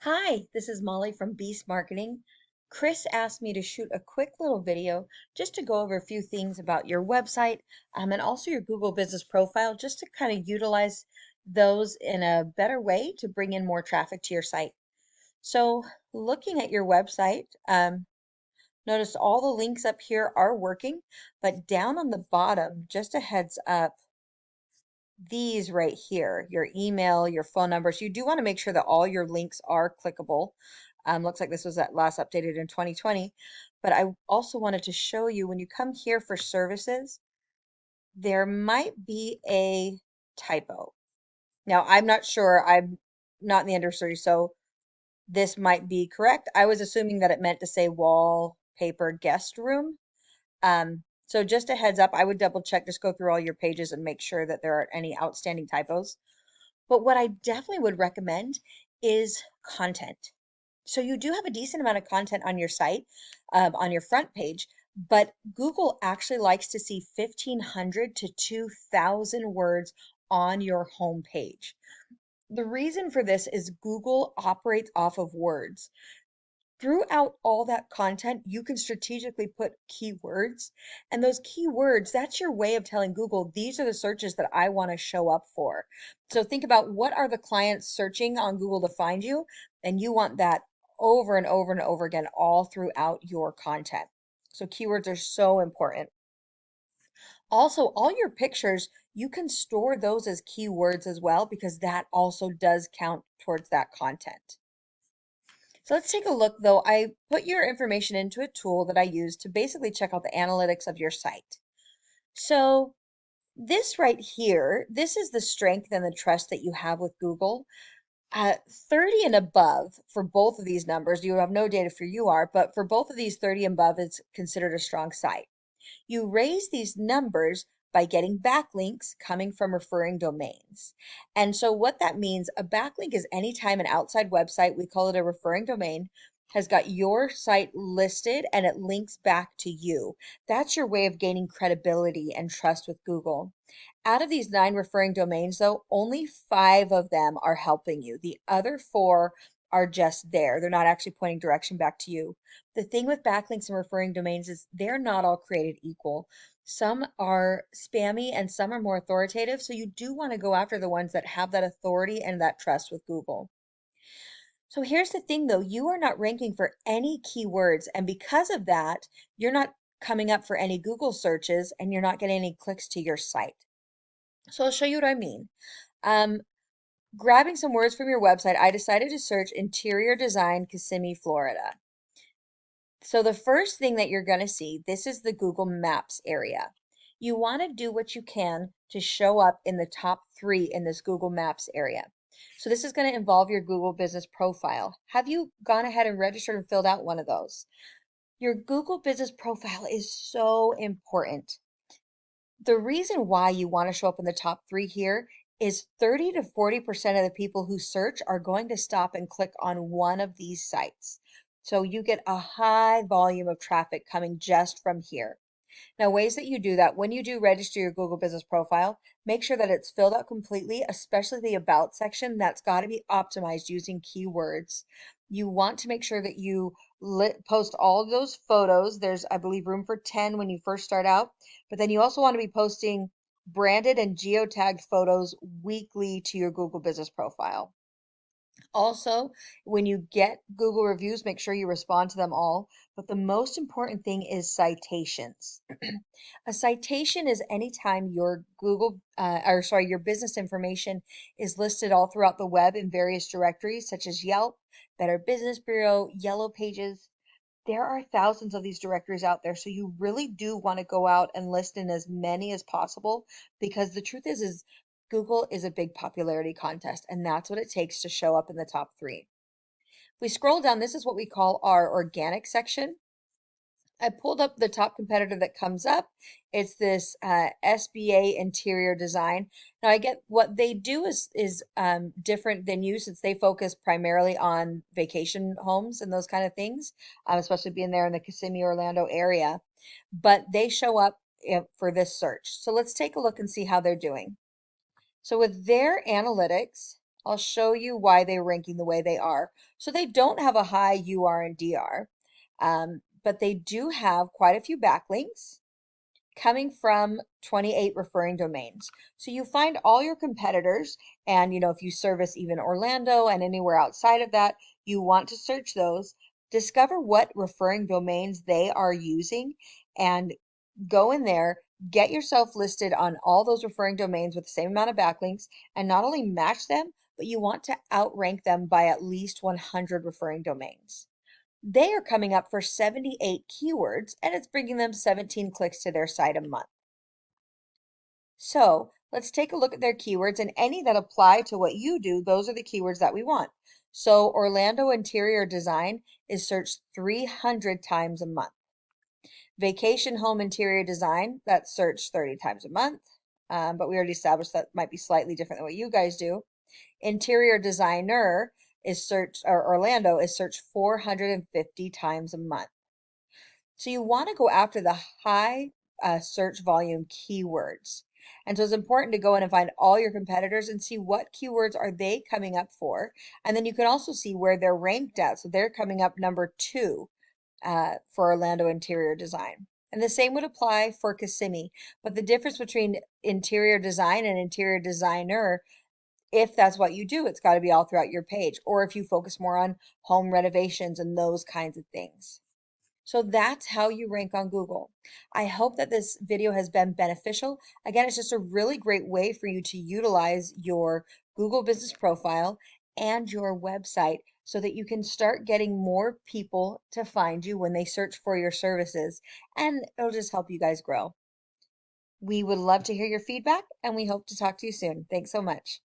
Hi, this is Molly from Beast Marketing. Chris asked me to shoot a quick little video just to go over a few things about your website and also your Google Business Profile, just to kind of utilize those in a better way to bring in more traffic to your site. So, looking at your website, notice all the links up here are working, but down on the bottom, just a heads up, these right here, your email, your phone numbers, you do want to make sure that all your links are clickable. Looks like this was at last updated in 2020, but I also wanted to show you when you come here for services, there might be a typo. Now, I'm not sure, I'm not in the industry, so this might be correct. I was assuming that it meant to say wallpaper guest room. So just a heads up, I would double check, just go through all your pages and make sure that there aren't any outstanding typos. But what I definitely would recommend is content. So you do have a decent amount of content on your site, on your front page, but Google actually likes to see 1,500 to 2,000 words on your home page. The reason for this is Google operates off of words. Throughout all that content, you can strategically put keywords, and those keywords, that's your way of telling Google, these are the searches that I want to show up for. So think about what are the clients searching on Google to find you, and you want that over and over and over again all throughout your content. So keywords are so important. Also, all your pictures, you can store those as keywords as well because that also does count towards that content. So let's take a look though. I put your information into a tool that I use to basically check out the analytics of your site. So this right here, this is the strength and the trust that you have with Google. 30 and above for both of these numbers, you have no data for UR, but for both of these 30 and above, it's considered a strong site. You raise these numbers by getting backlinks coming from referring domains. And so what that means, a backlink is anytime an outside website, we call it a referring domain, has got your site listed and it links back to you. That's your way of gaining credibility and trust with Google. Out of these 9 referring domains, though, only 5 of them are helping you. The other 4 are just there. They're not actually pointing direction back to you. The thing with backlinks and referring domains is they're not all created equal. Some are spammy and some are more authoritative. So you do want to go after the ones that have that authority and that trust with Google. So here's the thing though, you are not ranking for any keywords. And because of that, you're not coming up for any Google searches and you're not getting any clicks to your site. So I'll show you what I mean. Um, Grabbing some words from your website, I decided to search interior design Kissimmee, Florida. So the first thing that you're going to see, this is the Google Maps area. You want to do what you can to show up in the top 3 in this Google Maps area. So this is going to involve your Google Business Profile. Have you gone ahead and registered and filled out one of those? Your Google Business Profile is so important. The reason why you want to show up in the top 3 here is 30 to 40% of the people who search are going to stop and click on one of these sites. So you get a high volume of traffic coming just from here. Now, ways that you do that, when you do register your Google Business Profile, make sure that it's filled out completely, especially the About section. That's got to be optimized using keywords. You want to make sure that you post all of those photos. There's, I believe, room for 10 when you first start out, but then you also want to be posting branded and geotagged photos weekly to your Google Business Profile. Also, when you get Google reviews, make sure you respond to them all. But the most important thing is citations. A citation is anytime your your business information is listed all throughout the web in various directories, such as Yelp, Better Business Bureau, Yellow Pages. There are thousands of these directories out there, so you really do want to go out and list in as many as possible because the truth is Google is a big popularity contest, and that's what it takes to show up in the top 3. If we scroll down, this is what we call our organic section. I pulled up the top competitor that comes up. It's this SBA interior design. Now I get what they do is different than you since they focus primarily on vacation homes and those kind of things, especially being there in the Kissimmee, Orlando area. But they show up for this search. So let's take a look and see how they're doing. So with their analytics, I'll show you why they're ranking the way they are. So they don't have a high UR and DR, but they do have quite a few backlinks coming from 28 referring domains. So you find all your competitors, and if you service even Orlando and anywhere outside of that, you want to search those, discover what referring domains they are using, and go in there, get yourself listed on all those referring domains with the same amount of backlinks, and not only match them, but you want to outrank them by at least 100 referring domains. They are coming up for 78 keywords, and it's bringing them 17 clicks to their site a month. So let's take a look at their keywords, and any that apply to what you do, those are the keywords that we want. So Orlando interior design is searched 300 times a month. Vacation home interior design, that's searched 30 times a month, but we already established that might be slightly different than what you guys do. Interior designer is searched, or Orlando is searched 450 times a month. So you want to go after the high search volume keywords. And so it's important to go in and find all your competitors and see what keywords are they coming up for. And then you can also see where they're ranked at. So they're coming up number 2 for Orlando interior design. And the same would apply for Kissimmee. But the difference between interior design and interior designer, if that's what you do, it's got to be all throughout your page. Or if you focus more on home renovations and those kinds of things. So that's how you rank on Google. I hope that this video has been beneficial. Again, it's just a really great way for you to utilize your Google business profile and your website so that you can start getting more people to find you when they search for your services, and it'll just help you guys grow. We would love to hear your feedback, and we hope to talk to you soon. Thanks so much.